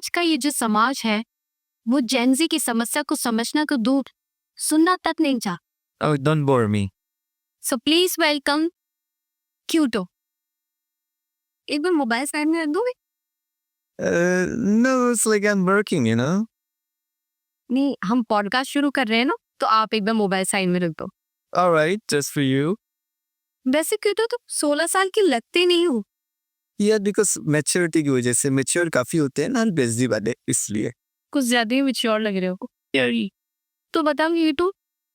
आज का ये जो समाज है वो जेनजी की समस्या को समझना तो दूर सुनना तक नहीं चाह। Oh, don't bore me. So please welcome Quito. एक बार मोबाइल साइड में रख दोगे? No, it's like I'm working, you know? नहीं, हम पॉडकास्ट शुरू कर रहे हैं ना, तो आप एक बार मोबाइल साइड में रख दो। All right, just for you. वैसे क्यूटो तुम 16 साल की लगते नहीं हो। Yeah, because maturity की वजह से mature काफी होते हैं ना बेजदी वाले, इसलिए। कुछ ज्यादा ही मैच्योर लग रहे हो। तो बताओ क्यूटो,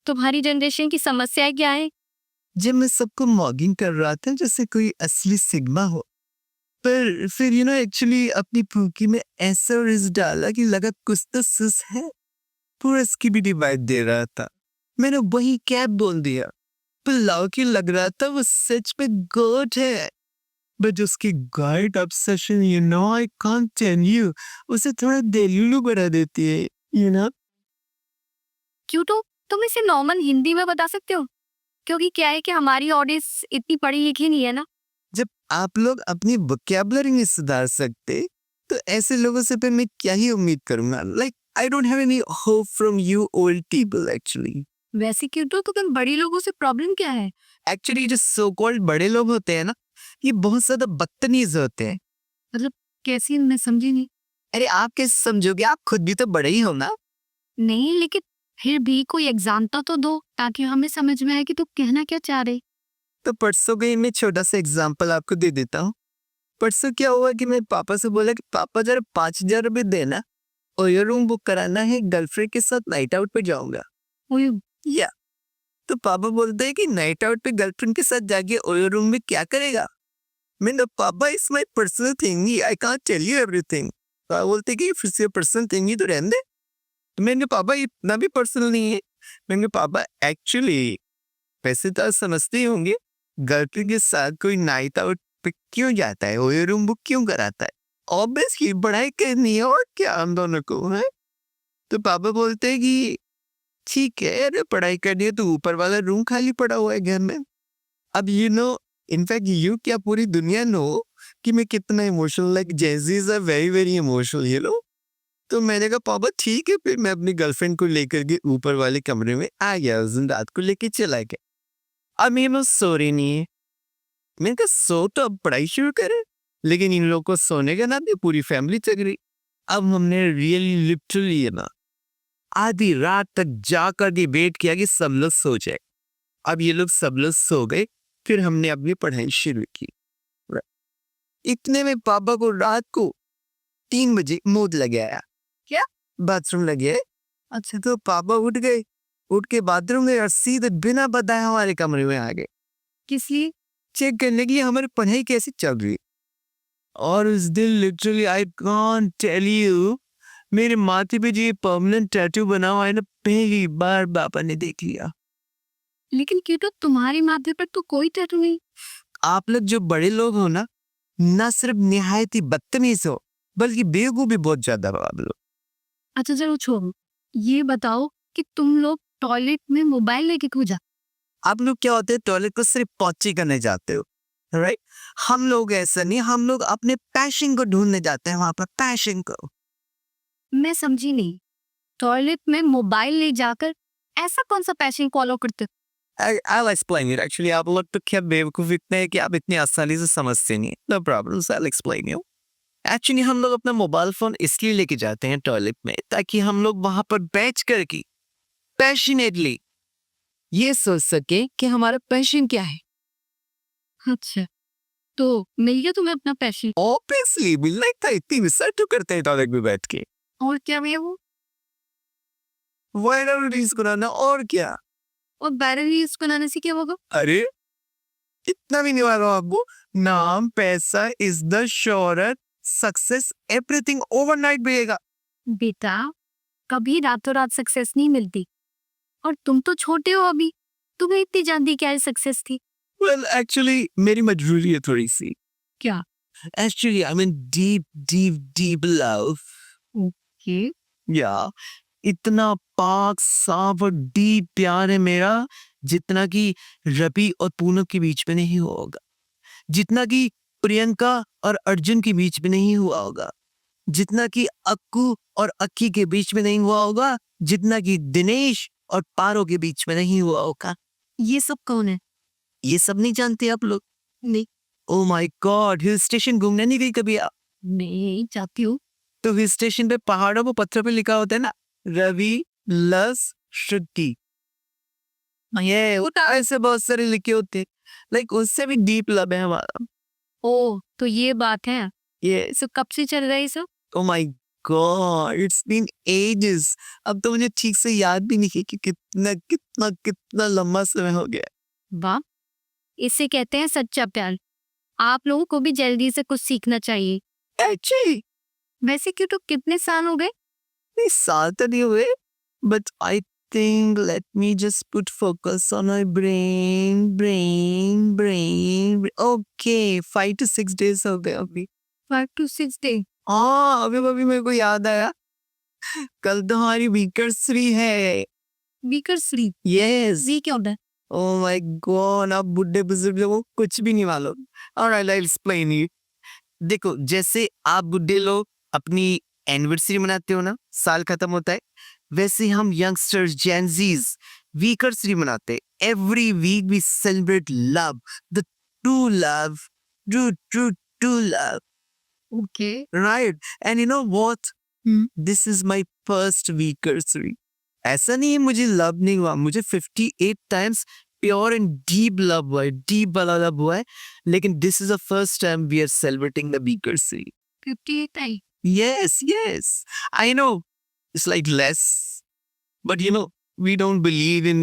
तुम्हारी जनरेशन की समस्या क्या है? जब मैं सबको मॉगिंग कर रहा था जैसे कोई असली सिग्मा हो, पर फिर एक्चुअली अपनी फूकी में ऐसा रिस डाला कि लगा कुछ तो सुस है, पूरा इसकी भी डिवाइड दे रहा था। मैंने वही कैप बोल दिया, पर लाउकी लग रहा था वो सच में गोट है। बट उसकी guide obsession I can't tell you, उसे थोड़ा देलूलू बढ़ा देती है, क्यूटो, तुम इसे नॉर्मल हिंदी में बता सकते हो? क्योंकि क्या है कि हमारी ऑडियंस इतनी पढ़ी लिखी नहीं है ना। जब आप लोग अपनी वोकैबुलरी नहीं सुधार सकते तो ऐसे लोगों से फिर मैं क्या ही उम्मीद करूंगा। Like I don't have any hope from you old people actually. वैसे क्यूटो, तो तुम बड़ी लोगों से प्रॉब्लम क्या है? एक्चुअली जो सो कॉल्ड बड़े लोग होते हैं ना, ये बहुत ज्यादा बदतमीज होते हैं। मतलब कैसी, मैं समझी नहीं। अरे आप कैसे समझोगे, आप खुद भी तो बड़े ही हो ना। नहीं, लेकिन फिर भी कोई एग्जाम्पल तो दो ताकि हमें समझ में आए कि तुम कहना क्या चाह रहे। तो परसों का ही मैं छोटा सा एग्जाम्पल आपको दे देता हूँ। परसों क्या हुआ कि मैं पापा से बोला कि पापा जरा 5,000 रुपये देना और ये रूम बुक कराना है, गर्लफ्रेंड के साथ नाइट आउट पे जाऊंगा। ओए, या तो पापा बोलते हैं कि नाइट आउट पे गर्लफ्रेंड के साथ जाके ओयो रूम में क्या करेगा। मैंने पापा it's my personal thing, I can't tell you everything. पापा बोलते कि फिर से पर्सनल थिंग ही तो रहने दे। तो मैंने पापा इतना भी पर्सनल नहीं है। मैंने पापा एक्चुअली पैसे तो आप समझते ही होंगे, गर्लफ्रेंड के साथ कोई नाइट आउट पे क्यों जाता है, ओयो रूम बुक क्यों कराता है। ऑब्वियसली पढ़ाई करनी है और क्या हम दोनों को है। तो पापा बोलते हैं कि ठीक है, अरे पढ़ाई करनी है तो ऊपर वाला रूम खाली पड़ा हुआ है घर में। अब इनफैक्ट यू क्या पूरी दुनिया नो कि मैं कितना इमोशनल, लाइक जेजीज आर वेरी वेरी इमोशनल। तो मैंने कहा पापा ठीक है, फिर मैं अपनी गर्लफ्रेंड को लेकर के ऊपर वाले कमरे में आ गया। उस दिन रात को लेके चला गया। अब ये सो रही नहीं है। मैंने कहा सो तो अब पढ़ाई शुरू करे, लेकिन इन लोगों को सोने का नाम पूरी फैमिली चल रही। अब हमने रियली लिटरली आधी रात तक जाकर के वेट किया कि सब लोग सो जाए। अब ये लोग सब लोग सो गए, फिर हमने अपनी पढ़ाई शुरू की। इतने में पापा को रात को 3 बजे मूड लग आया। क्या? बाथरूम लगे। अच्छा, तो पापा उठ गए, उठ के बाथरूम गए और सीधे बिना बताए हमारे कमरे में आ गए। किस लिए? चेक करने के लिए हमारी पढ़ाई कैसी चल रही। और उस दिन literally I can't tell you, मेरे माथे पे जो ये परमानेंट टैटू बना हुआ है ना, पहली बार पापा ने देख लिया। लेकिन क्यूटो, तुम्हारे माथे पर तो कोई टैटू नहीं। आप लोग जो बड़े लोग हो ना सिर्फ निहायत ही बदतमीज हो, बल्कि बेवकूफ भी बहुत ज्यादा हो आप लोग। अच्छा चलो छोड़ो, ये बताओ कि तुम लोग टॉयलेट में मोबाइल लेके क्यों जा? आप लोग क्या होते हैं, टॉयलेट को सिर्फ पहुंची करने जाते हो, राइट। हम लोग ऐसा नहीं, हम लोग अपने पैशन को ढूंढने जाते हैं वहां पर, पैशन को। मैं समझी नहीं। टॉयलेट में मोबाइल ले जाकर ऐसा कौन सा पैशन फॉलो करते हो? I'll explain it. Actually, आप लोग तो क्या बेवकूफ इतने हैं कि आप इतनी आसानी से समझते नहीं। No problem, I'll explain you. Actually हम लोग अपना मोबाइल फोन इसलिए लेके जाते हैं टॉयलेट में ताकि हम लोग वहां पर बैठ कर के पैशनेटली ये सोच सके कि हमारा पैशन क्या है। अच्छा, तो मिल गया तुम्हें अपना पैशन? ऑब्वियसली मिलना ही था, इतनी रिसर्च तो करते हैं टॉयलेट में बैठ के। और क्या है वो? वायरल रील्स बनाना और क्या। और वायरल रील्स बनाने से क्या होगा? अरे इतना भी नहीं मालूम आपको, नाम पैसा इज्जत शोहरत सक्सेस एवरीथिंग ओवरनाइट मिलेगा। बेटा, कभी रातों रात सक्सेस नहीं मिलती। और तुम तो छोटे हो अभी, तुम्हें इतनी जल्दी क्या सक्सेस थी? वेल एक्चुअली मेरी मजबूरी है थोड़ी सी। क्या? Actually I mean deep deep deep love. Okay. या इतना पाक साफ और डीप प्यार है मेरा, जितना कि रवि और पूनम के बीच में नहीं हुआ होगा, जितना कि प्रियंका और अर्जुन के बीच में नहीं हुआ होगा, जितना कि अक्कू और अक्की के बीच में नहीं हुआ होगा, जितना कि दिनेश और पारो के बीच में नहीं हुआ होगा। ये सब कौन है? ये सब नहीं जानते आप लोग? नहीं। ओ माय गॉड, हिल स्टेशन घूमने नहीं गई कभी आप? नहीं जाती हूँ। तो हिल स्टेशन पे पहाड़ों पर पत्थर पे लिखा होता है ना, रवि लस श्रुति। ये होता ऐसे बहुत सारे लिखे होते हैं, लाइक उससे भी डीप लव है हमारा। ओ तो ये बात है। ये सो कब से चल रहा है ये सब? Oh my god, it's been ages. अब तो मुझे ठीक से याद भी नहीं है कि कितना कितना कितना लंबा समय हो गया। वाह, इसे कहते हैं सच्चा प्यार। आप लोगों को भी जल्दी से कुछ सीखना चाहिए। एक्चुअली वैसे क्यों, तो कितने साल हो गए? नहीं, साल तो नहीं हुए, but I think let me just put focus on my brain. Okay, 5 to 6 days हो गए अभी। 5 to 6 डे। हाँ, अभी अभी मेरे को याद आया, कल तो हमारी वीकर्सरी है। Weaker sleep, yes. ये क्या होता है? ओह माय गॉड, आप बुड्ढे बुजुर्ग लोगों को कुछ भी नहीं मालूम। Alright, I will explain you. देखो, जैसे आप बुड्ढे लोग अपनी एनिवर्सरी मनाते हो ना, साल खत्म होता है, वैसे हम यंगस्टर्स जेनजीज वीकर्सरी मनाते हैं। Every week we celebrate love, the true love, true true true love, okay. Right? And you know what, hmm. This is my first weekversary. ऐसा नहीं है मुझे लव नहीं हुआ, मुझे 58 times pure and deep love हुआ है, डीप वाला लव हुआ है, लेकिन this is the first time we are celebrating the weekversary. 58 I. Yes, yes. I know it's like less, but you know, we don't believe in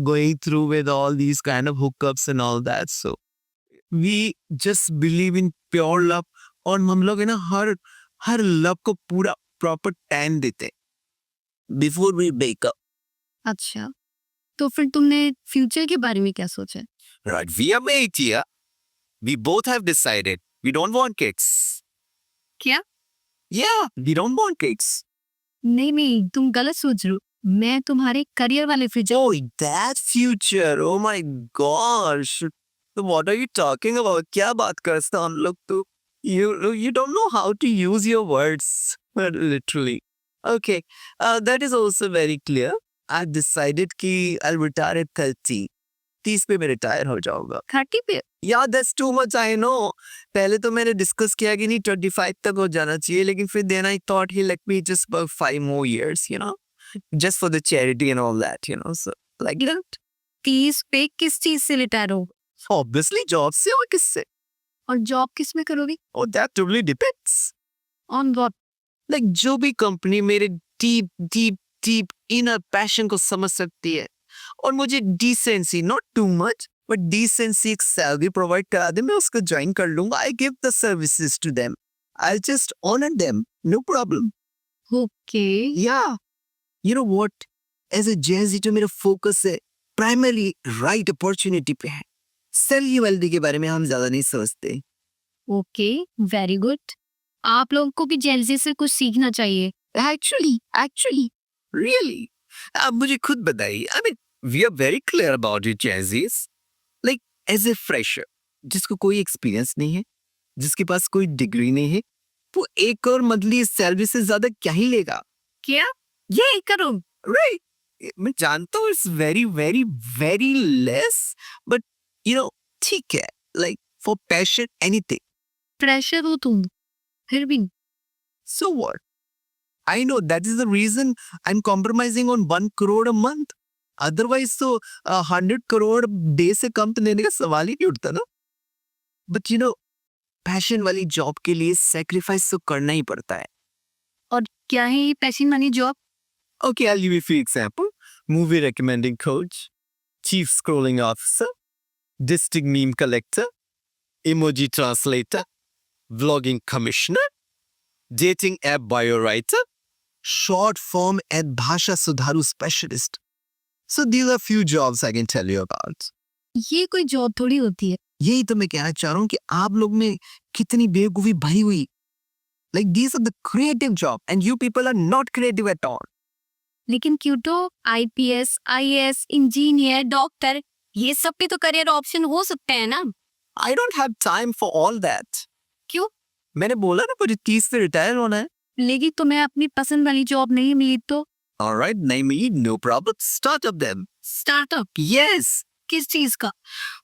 going through with all these kind of hookups and all that. So we just believe in pure love. और हम लोग है ना हर हर love को पूरा proper time देते before we break up. अच्छा, तो फिर तुमने फ्यूचर के बारे में क्या सोचा है? Right, we are made here. We both have decided we don't want kids. क्या? Yeah, we don't want kids. नहीं नहीं, तुम गलत सोच रहे हो। मैं तुम्हारे करियर वाले future. Oh, that future. Oh my gosh. So what are you talking about? क्या बात करते हो हम लोग तो? You don't know how to use your words. Literally. Okay. That is also very clear. I've decided कि I'll retire at 30. 30 पे मैं रिटायर हो जाऊंगा। 30 पे? Yeah, that's too much, I know. पहले तो मैंने डिस्कस किया कि नहीं 25 तक हो जाना चाहिए, लेकिन फिर then I thought he let me just about 5 more years, just for the charity and all that, so like that. 30 पे किस चीज से रिटायर हो? Obviously job से और किससे? और जॉब किस में करोगे? Oh, that totally depends. On what? Like जो भी कंपनी मेरे deep deep deep inner passion को समझ सकती है और मुझे decency, not too much, but decency एक सैलरी प्रोवाइड करा दे, मैं उसको ज्वाइन कर लूंगा। I give the services to them. I'll just honor them, no problem. Okay. Yeah. You know what? As a Gen Z जो मेरा फोकस है primary right opportunity पे है। सैलरी वैलरी के बारे में हम ज्यादा नहीं सोचते। Okay, very good. आप लोगों को भी जेलजी से कुछ सीखना चाहिए। Actually, really. आप मुझे खुद बताइए। I mean, we are very clear about it, Gen Zs. Like, as a fresher, जिसको कोई एक्सपीरियंस नहीं है, जिसके पास कोई डिग्री नहीं है, वो एक और मंथली सैलरी से ज्यादा क्या ही लेगा? क्या? ये करो। Right. मैं जानता हूँ it's very very very less, but ठीक है, like for passion anything. Pressure हो तुम, फिर भी। So what? I know that is the reason I am compromising on 1 crore a month. Otherwise तो 100 crore डे से कम तो लेने का सवाल ही नहीं उठता ना। बट पैशन वाली जॉब के लिए सेक्रीफाइस तो करना ही पड़ता है। और क्या है ये passion money job? Okay, I'll give you a few examples. Movie recommending coach, chief scrolling officer, district meme collector, emoji translator, vlogging commissioner, dating app bio writer, short form and bhasha sudharu specialist. So these are few jobs I can tell you about. ये कोई job थोड़ी होती है। यही तो मैं कहना चाह रहा हूँ कि आप लोग में कितनी बेवकूफी भरी हुई। Like these are the creative job and you people are not creative at all. लेकिन क्यों, तो IPS, IAS, इंजीनियर, डॉक्टर, ये सब भी तो करियर ऑप्शन हो सकते हैं ना। I don't have time for all that. क्यों? मैंने बोला ना मुझे 30 से रिटायर होना है। लेगी तो मैं अपनी पसंद वाली जॉब नहीं मिली तो All right, नहीं मिली, no problem. Start up then. Startup Yes. किस चीज का?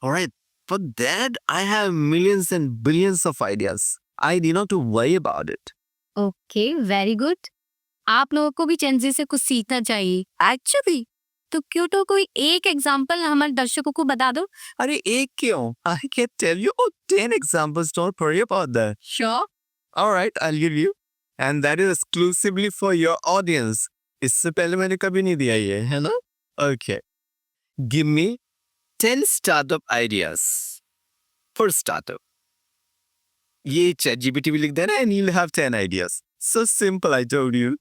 All right. For that, I have millions and billions of ideas. I need not to worry about it. Okay, very good. आप लोगों को भी चेंजी से कुछ सीखना चाहिए एक्चुअली। तो क्यों तो कोई एक एग्जांपल हमारे दर्शकों को बता दो। अरे एक क्यों? I can tell you 10 examples. Don't worry about that. Sure. All right, I'll give you. And that is exclusively for your audience. इससे पहले मैंने कभी नहीं दिया ये, है ना? Okay. Give me 10 startup ideas for startup. ये ChatGPT भी लिख देना and you'll have 10 ideas. So simple, I told you.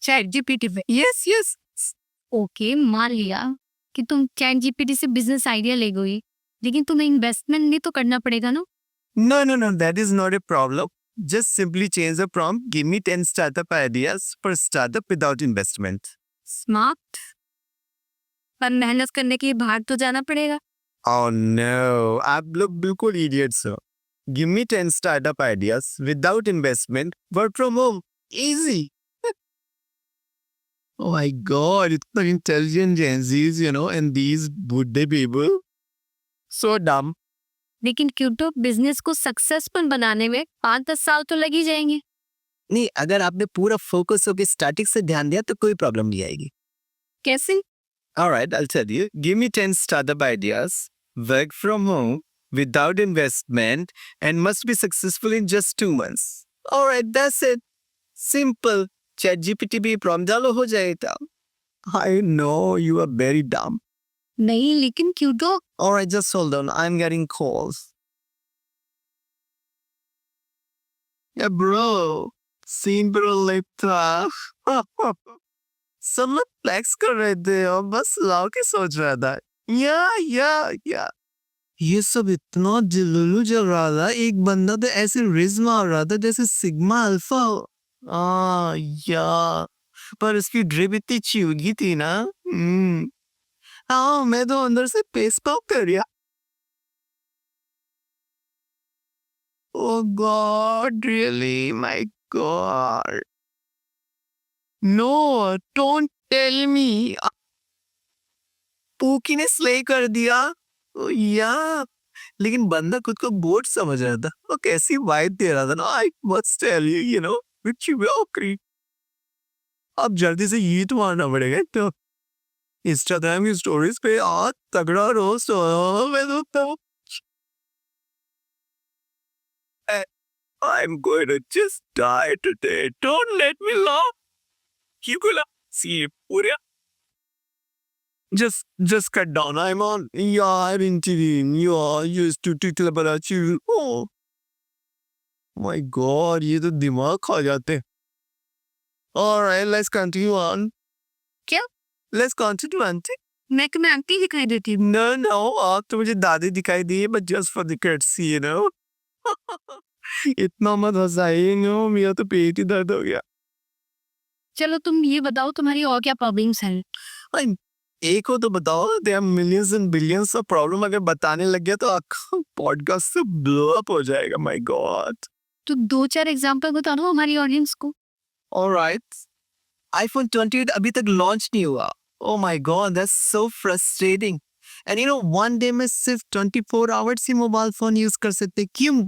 Chat GPT पे। Yes, yes. ओके, मान लिया कि तुम चैट जीपीटी से बिजनेस आइडिया ले गई, लेकिन तुम्हें इन्वेस्टमेंट भी तो करना पड़ेगा ना। No, that is not a problem. Just simply change the prompt. Give me 10 startup ideas for startup without investment. Smart, पर मेहनत करने के लिए बाहर तो जाना पड़ेगा। Oh no, आप लोग बिल्कुल idiots हो. Give me 10 startup ideas without investment. Work from home. Easy. Oh my god, it's the intelligent Gen Zs, and these buddha people. So dumb. लेकिन क्यों तो बिजनेस को सक्सेसफुल बनाने में 5-10 साल तो लग ही जाएंगे। नहीं, अगर आपने पूरा फोकस होकर स्टार्टिंग से ध्यान दिया तो कोई प्रॉब्लम नहीं आएगी. कैसे? Alright, I'll tell you. Give me 10 startup ideas, work from home, without investment, and must be successful in just 2 months. Alright, that's it. Simple. ChatGPT भी prompt डालो हो जाएगा. I know you are very dumb. नहीं, लेकिन क्यों तो Alright, just hold on. I'm getting calls. Yeah, bro. Scene bro लेता. सब लोग फ्लेक्स कर रहे थे और बस लाओ के सोच रहा था. या ये सब इतना जिल्लू चल रहा था. एक बंदा तो ऐसे रिज मार रहा था जैसे सिग्मा अल्फा. या पर उसकी ड्रिप इतनी चिउगी थी ना. हाँ, मैं तो अंदर से पेस पॉप कर गया. Oh God, really? My God. No, don't tell me. Pookie ने स्ले कर दिया. या लेकिन बंदा खुद को बोट समझ रहा था. वो कैसी वाइब दे रहा था ना. I must tell you, which you will agree. अब जल्दी से ये तो मारना पड़ेगा. तो इंस्टाग्राम की स्टोरीज पे आज तगड़ा रोस्ट हो. मैं तो I'm going to just die today. Don't let me laugh. You gonna see Purya? Just cut down. I'm on. Yeah, I'm interviewing. Yeah, used to tickle about you. Oh my God, ये तो दिमाग खा जाते. Alright, let's continue on. क्या? Let's continue on. मैं तुम्हें aunty दिखाई देती हूँ। No, आप तो मुझे दादी दिखाई दी है, but just for the courtesy, इतना मत हंसाइए. मेरा तो पेट ही दर्द हो गया. चलो तुम ये बताओ तुम्हारी और क्या प्रॉब्लम्स हैं? भाई, एक हो तो बताओ. There are millions and billions of problem. अगर बताने लग गया तो पॉडकास्ट से ब्लो अप हो जाएगा. My God. तो 2-4 एग्जांपल बता दो हमारी ऑडियंस को। Alright. iPhone 28 अभी तक लॉन्च नहीं हुआ. Oh my God, that's so frustrating. And one day में सिर्फ 24 hours ही मोबाइल फोन यूज कर सकते. क्यों?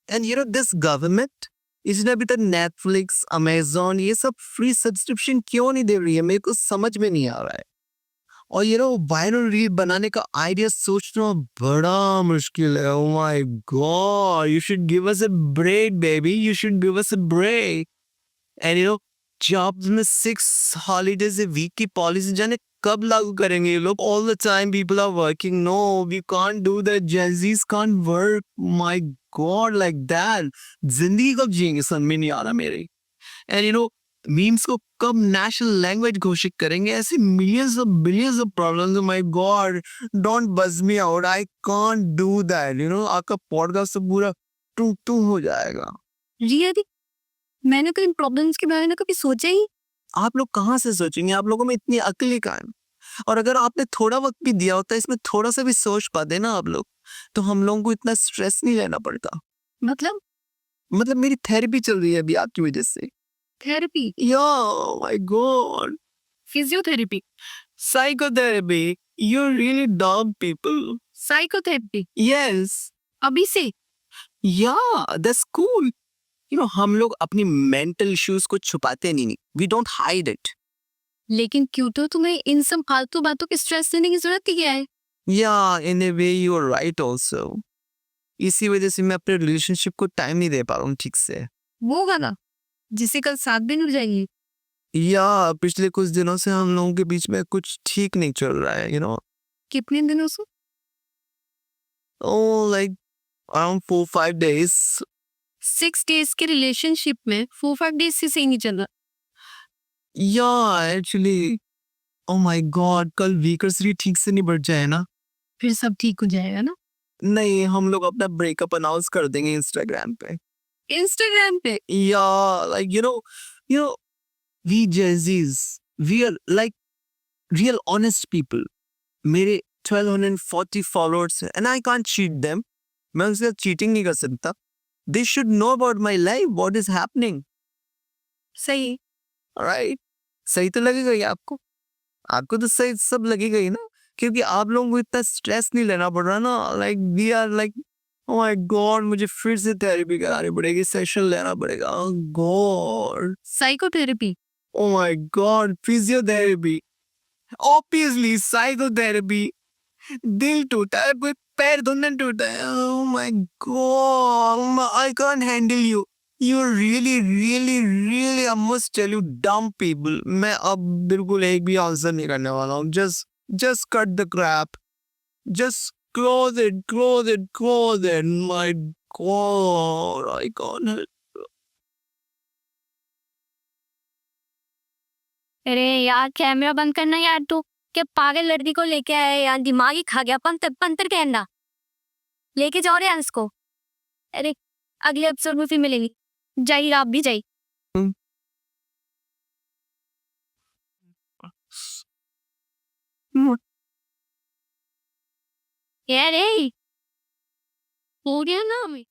And this government इसने अभी तक नेटफ्लिक्स, अमेजोन ये सब फ्री सब्सक्रिप्शन क्यों नहीं दे रही है? मेरे को समझ में नहीं आ रहा है. और वायरल रील बनाने का आइडिया सोचना बड़ा मुश्किल है. Oh my God, you should give us a break, baby. You should give us a break. And jobs में 6 holidays a week की पॉलिसी जाने कब लागू करेंगे ये लोग? All the time people are working. No, we can't do that. Gen Zs can't work. My God, like that. जिंदगी कब जिएंगे समझ में नहीं आ रहा मेरे. And मीम्स को कब नेशनल लैंग्वेज घोषित करेंगे? ऐसे millions of billions of problems. Oh my God, don't buzz me out. I can't do that. आपका पॉडकास्ट तो पूरा टू हो जाएगा. रियली? मैंने तो इन प्रॉब्लम्स के बारे में कभी सोचा ही। आप लोग कहाँ से सोचेंगे? आप लोगों में इतनी अक्ल ही कहाँ है? और अगर आपने थोड़ा वक्त भी दिया होता, इसमें थोड़ा सा भी सोच पाते ना आप लोग, तो हम लोगों को इतना स्ट्रेस नहीं लेना पड़ता. मतलब मतलब मेरी थेरेपी चल रही है अभी आपकी वजह से। थेरेपी, या my god, physiotherapy, psychotherapy, you really dumb people. Psychotherapy yes, अभी से। या दैट्स कूल। हम लोग अपनी मेंटल इश्यूज को छुपाते नहीं, वी डोंट हाइड इट। लेकिन क्यों तो तुम्हें इन सब फालतू बातों की स्ट्रेस देने की जरूरत ही क्या है? या in a way you are right also. इसी वजह से मैं अपने रिलेशनशिप को टाइम नहीं दे पा रहा हूँ ठीक से। वो वाला जिसे कल 7 दिन हो जाएंगे। या पिछले कुछ दिनों से हम लोगों के बीच में कुछ ठीक नहीं चल रहा है, कितने दिनों से? oh like around 4-5 days। 6 days के रिलेशनशिप में 4-5 डेज से सही नहीं चल रहा। या एक्चुअली oh my god, कल वीकर्सरी ठीक से नहीं बढ़ जाए ना। फिर सब ठीक हो जाएगा ना? नहीं, हम लोग अपना ब्रेकअप अनाउंस कर देंगे इंस्टाग्राम पे। इंस्टाग्राम पे? या like we Jay-Z's, we are like real honest people। मेरे 1240 फॉलोअर्स हैं and I can't cheat them। मैं उनसे चीटिंग नहीं कर सकता। They should know about my life, what is happening। सही। Alright, सही तो लगेगा ही आपको। आपको तो सही सब लगेगा ही ना, क्योंकि आप लोगों को इतना स्ट्रेस नहीं लेना पड़ रहा ना। Like we are like oh my god, मुझे फिर से थेरेपी करानी पड़ेगी, सेशन लेना पड़ेगा। Oh god, psychotherapy. Oh my god, physiotherapy, obviously psychotherapy. दिल टूटा है, कोई पैर धुनने टूटा है। Oh my god, I can't handle you. You really really really I must tell you dumb people. मैं अब बिल्कुल एक भी आंसर नहीं करने वाला हूँ। Just cut the crap, just close it my god, I can't. अरे यार कैमरा बंद करना यार, तू क्या पागल लड़की को लेके आया है यार? दिमाग ही खा गया। पंतर पंतर कहना, लेके जाओ रे हंस को। अरे अगले एपिसोड में फिर मिलेंगे। जाइए, आप भी जाइए। यार हो गया ना हमें।